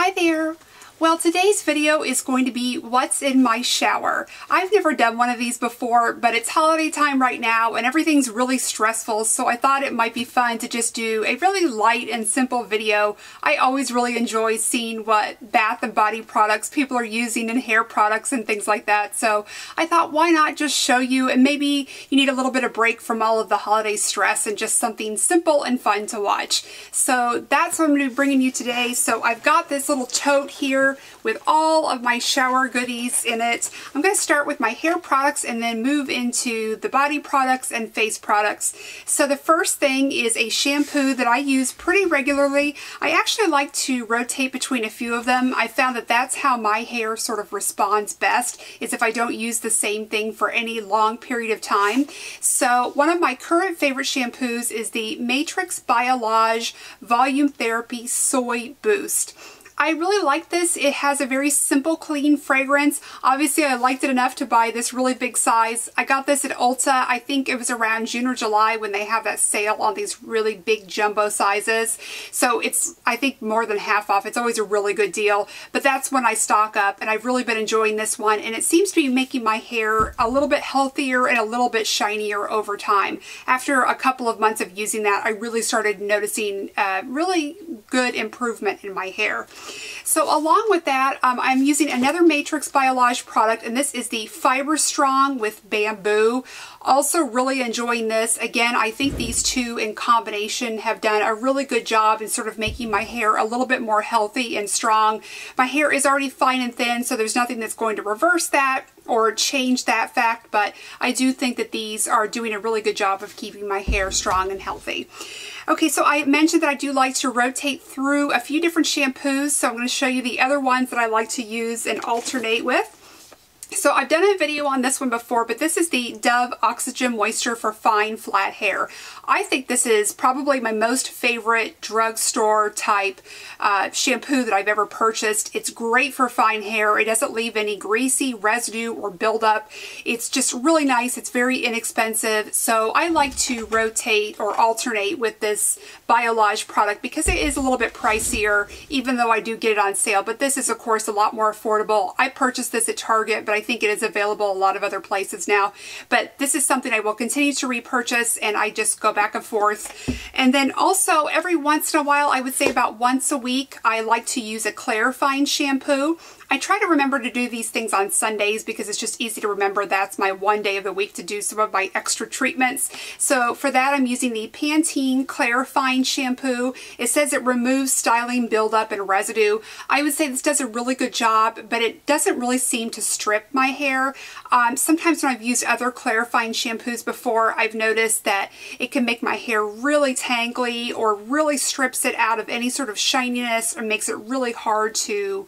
Hi there! Well, today's video is going to be what's in my shower. I've never done one of these before, but it's holiday time right now and everything's really stressful, so I thought it might be fun to just do a really light and simple video. I always really enjoy seeing what bath and body products people are using and hair products and things like that, so I thought why not just show you, and maybe you need a little bit of break from all of the holiday stress and just something simple and fun to watch. So that's what I'm going to be bringing you today. So I've got this little tote here with all of my shower goodies in it. I'm going to start with my hair products and then move into the body products and face products. So the first thing is a shampoo that I use pretty regularly. I actually like to rotate between a few of them. I found that that's how my hair sort of responds best, is if I don't use the same thing for any long period of time. So one of my current favorite shampoos is the Matrix Biolage Volume Therapy Soy Boost. I really like this. It has a very simple, clean fragrance. Obviously, I liked it enough to buy this really big size. I got this at Ulta. I think it was around June or July when they have that sale on these really big jumbo sizes. So it's, I think, more than half off. It's always a really good deal. But that's when I stock up, and I've really been enjoying this one. And it seems to be making my hair a little bit healthier and a little bit shinier over time. After a couple of months of using that, I really started noticing really good improvement in my hair. So along with that, I'm using another Matrix Biolage product, and this is the Fiber Strong with Bamboo. Also really enjoying this. Again, I think these two in combination have done a really good job in sort of making my hair a little bit more healthy and strong. My hair is already fine and thin, so there's nothing that's going to reverse that or change that fact, but I do think that these are doing a really good job of keeping my hair strong and healthy. Okay, so I mentioned that I do like to rotate through a few different shampoos, so I'm going to show you the other ones that I like to use and alternate with. So I've done a video on this one before, but this is the Dove Oxygen Moisture for Fine Flat Hair. I think this is probably my most favorite drugstore type shampoo that I've ever purchased. It's great for fine hair. It doesn't leave any greasy residue or buildup. It's just really nice. It's very inexpensive. So I like to rotate or alternate with this Biolage product because it is a little bit pricier, even though I do get it on sale. But this is, of course, a lot more affordable. I purchased this at Target, but I think it is available a lot of other places now. But this is something I will continue to repurchase, and I just go back and forth. And then also every once in a while, I would say about once a week, I like to use a clarifying shampoo. I try to remember to do these things on Sundays because it's just easy to remember that's my one day of the week to do some of my extra treatments. So for that, I'm using the Pantene Clarifying Shampoo. It says it removes styling buildup and residue. I would say this does a really good job, but it doesn't really seem to strip my hair. Sometimes when I've used other clarifying shampoos before, I've noticed that it can make my hair really tangly or really strips it out of any sort of shininess or makes it really hard to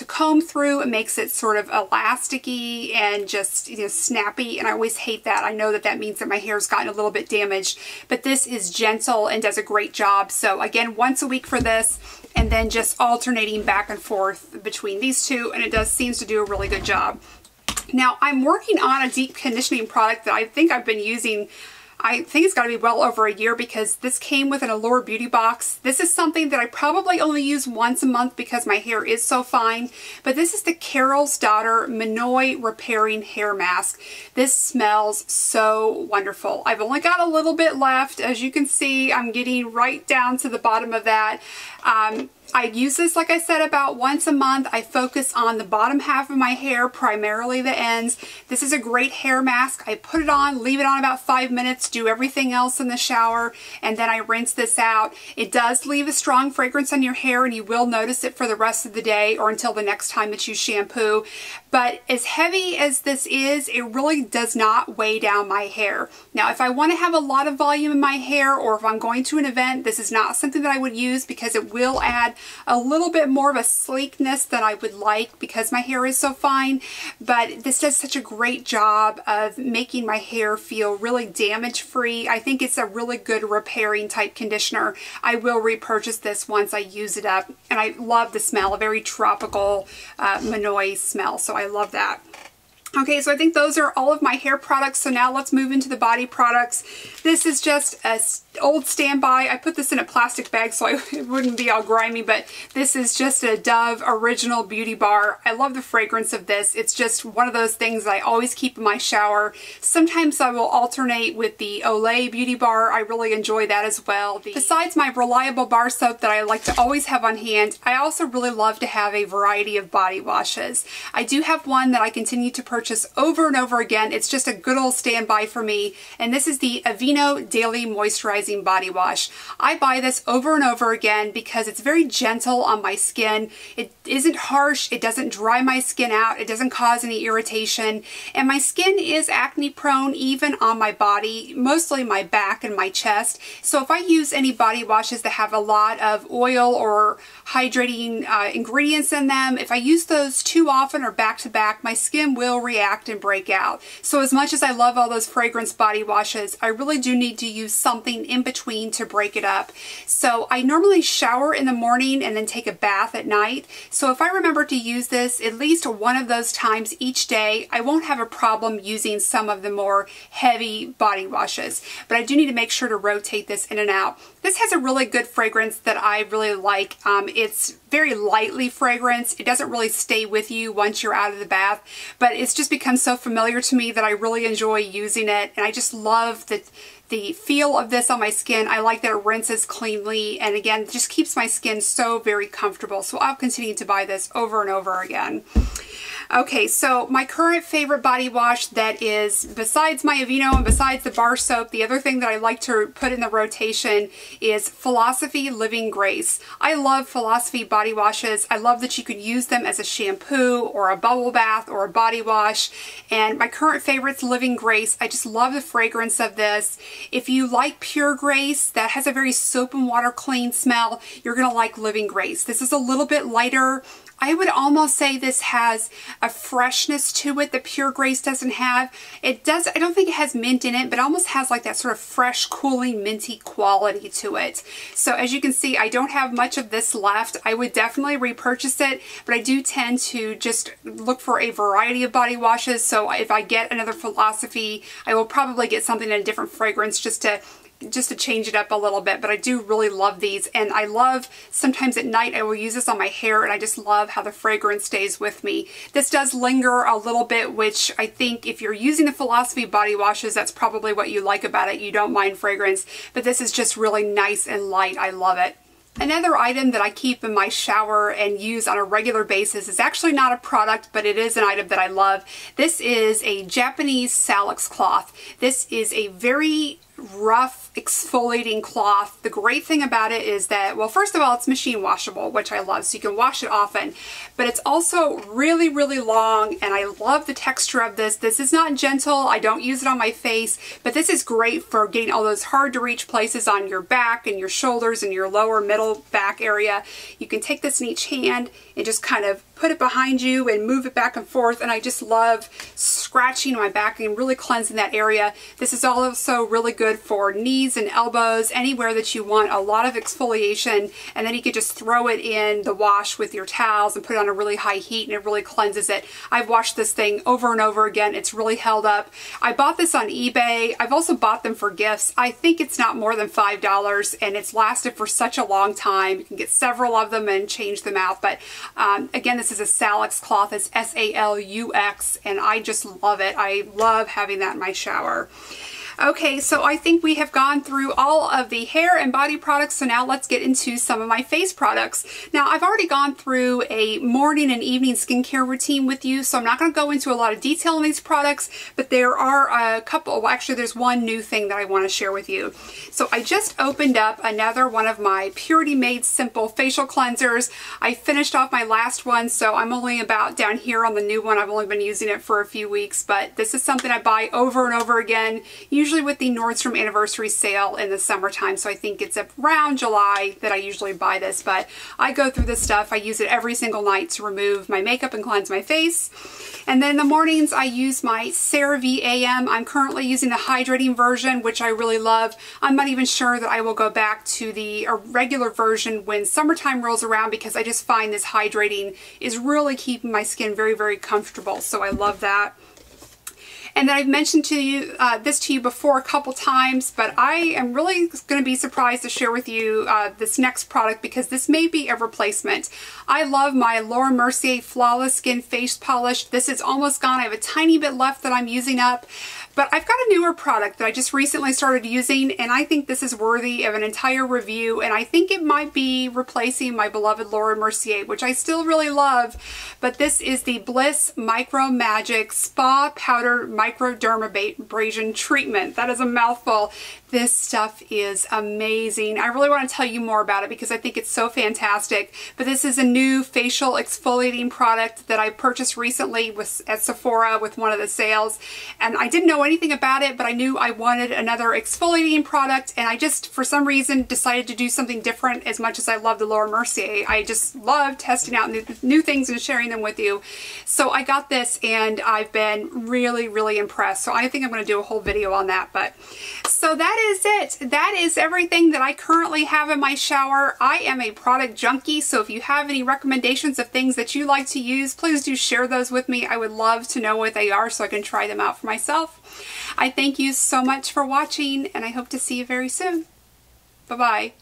comb through. It makes it sort of elasticy and just, you know, snappy, and I always hate that. I know that that means that my hair's gotten a little bit damaged, but this is gentle and does a great job. So again, once a week for this, and then just alternating back and forth between these two, and it seems to do a really good job. Now I'm working on a deep conditioning product that I think I've been using, I think it's got to be well over a year, because this came with an Allure beauty box. This is something that I probably only use once a month because my hair is so fine, but this is the Carol's Daughter Minoy Repairing Hair Mask. This smells so wonderful. I've only got a little bit left. As you can see, I'm getting right down to the bottom of that. I use this, like I said, about once a month. I focus on the bottom half of my hair, primarily the ends. This is a great hair mask. I put it on, leave it on about 5 minutes, do everything else in the shower, and then I rinse this out. It does leave a strong fragrance on your hair, and you will notice it for the rest of the day or until the next time that you shampoo. But as heavy as this is, it really does not weigh down my hair. Now, if I want to have a lot of volume in my hair, or if I'm going to an event, this is not something that I would use because it will add a little bit more of a sleekness than I would like because my hair is so fine. But this does such a great job of making my hair feel really damage free. I think it's a really good repairing type conditioner. I will repurchase this once I use it up, and I love the smell, a very tropical Minoy smell, so I love that. Okay, so I think those are all of my hair products. So now let's move into the body products. This is just old standby. I put this in a plastic bag so it wouldn't be all grimy, but this is just a Dove Original Beauty Bar. I love the fragrance of this. It's just one of those things that I always keep in my shower. Sometimes I will alternate with the Olay Beauty Bar. I really enjoy that as well. Besides my reliable bar soap that I like to always have on hand, I also really love to have a variety of body washes. I do have one that I continue to purchase over and over again. It's just a good old standby for me, and this is the Aveeno Daily Moisturizing Body Wash. I buy this over and over again because it's very gentle on my skin. It isn't harsh, it doesn't dry my skin out, it doesn't cause any irritation, and my skin is acne prone even on my body, mostly my back and my chest. So if I use any body washes that have a lot of oil or hydrating ingredients in them, if I use those too often or back to back, my skin will react and break out. So as much as I love all those fragrance body washes, I really do need to use something in between to break it up. So I normally shower in the morning and then take a bath at night. So if I remember to use this at least one of those times each day, I won't have a problem using some of the more heavy body washes. But I do need to make sure to rotate this in and out. This has a really good fragrance that I really like. It's very lightly fragrance. It doesn't really stay with you once you're out of the bath, but it's just become so familiar to me that I really enjoy using it, and I just love the feel of this on my skin. I like that it rinses cleanly, and again, just keeps my skin so very comfortable. So I'll continue to buy this over and over again. Okay, so my current favorite body wash that is, besides my Aveeno and besides the bar soap, the other thing that I like to put in the rotation is Philosophy Living Grace. I love Philosophy body washes. I love that you could use them as a shampoo or a bubble bath or a body wash. And my current favorite's Living Grace. I just love the fragrance of this. If you like Pure Grace, that has a very soap and water clean smell, you're going to like Living Grace. This is a little bit lighter. I would almost say this has a freshness to it that Pure Grace doesn't have. It does, I don't think it has mint in it, but it almost has like that sort of fresh, cooling, minty quality to it. So as you can see, I don't have much of this left. I would definitely repurchase it, but I do tend to just look for a variety of body washes. So if I get another Philosophy, I will probably get something in a different fragrance just to change it up a little bit. But I do really love these, and I love, sometimes at night I will use this on my hair, and I just love how the fragrance stays with me. This does linger a little bit, which I think if you're using the Philosophy body washes, that's probably what you like about it. You don't mind fragrance, but this is just really nice and light. I love it. Another item that I keep in my shower and use on a regular basis is actually not a product, but it is an item that I love. This is a Japanese Salix cloth. This is a very rough exfoliating cloth. The great thing about it is that, well, first of all, it's machine washable, which I love, so you can wash it often, but it's also really, really long, and I love the texture of this. This is not gentle. I don't use it on my face, but this is great for getting all those hard to reach places on your back and your shoulders and your lower middle back area. You can take this in each hand and just kind of put it behind you and move it back and forth, and I just love scratching my back and really cleansing that area. This is also really good for knees and elbows, anywhere that you want a lot of exfoliation, and then you could just throw it in the wash with your towels and put it on a really high heat, and it really cleanses it. I've washed this thing over and over again. It's really held up. I bought this on eBay. I've also bought them for gifts. I think it's not more than $5, and it's lasted for such a long time. You can get several of them and change them out, but again, this is a Salix cloth. It's S-A-L-U-X, and I just love it. I love having that in my shower. Okay, so I think we have gone through all of the hair and body products, so now let's get into some of my face products. Now, I've already gone through a morning and evening skincare routine with you, so I'm not going to go into a lot of detail on these products, but there are a couple, well, actually there's one new thing that I want to share with you. So I just opened up another one of my Purity Made Simple facial cleansers. I finished off my last one, so I'm only about down here on the new one. I've only been using it for a few weeks, but this is something I buy over and over again, usually with the Nordstrom anniversary sale in the summertime. So I think it's around July that I usually buy this, but I go through this stuff. I use it every single night to remove my makeup and cleanse my face. And then in the mornings I use my CeraVe AM. I'm currently using the hydrating version, which I really love. I'm not even sure that I will go back to the regular version when summertime rolls around, because I just find this hydrating is really keeping my skin very, very comfortable. So I love that. And then I've mentioned to you this to you before a couple times, but I am really going to be surprised to share with you this next product because this may be a replacement. I love my Laura Mercier Flawless Skin Face Polish. This is almost gone. I have a tiny bit left that I'm using up. But I've got a newer product that I just recently started using, and I think this is worthy of an entire review, and I think it might be replacing my beloved Laura Mercier, which I still really love. But this is the Bliss Micro Magic Spa Powder Microdermabrasion Treatment. That is a mouthful. This stuff is amazing. I really want to tell you more about it because I think it's so fantastic. But this is a new facial exfoliating product that I purchased recently at Sephora with one of the sales. And I didn't know anything about it, but I knew I wanted another exfoliating product, and I just, for some reason, decided to do something different. As much as I love the Laura Mercier, I just love testing out new things and sharing them with you. So I got this, and I've been really, really impressed. So I think I'm going to do a whole video on that. But so that is it. That is everything that I currently have in my shower. I am a product junkie, so if you have any recommendations of things that you like to use, please do share those with me. I would love to know what they are so I can try them out for myself. I thank you so much for watching, and I hope to see you very soon. Bye-bye.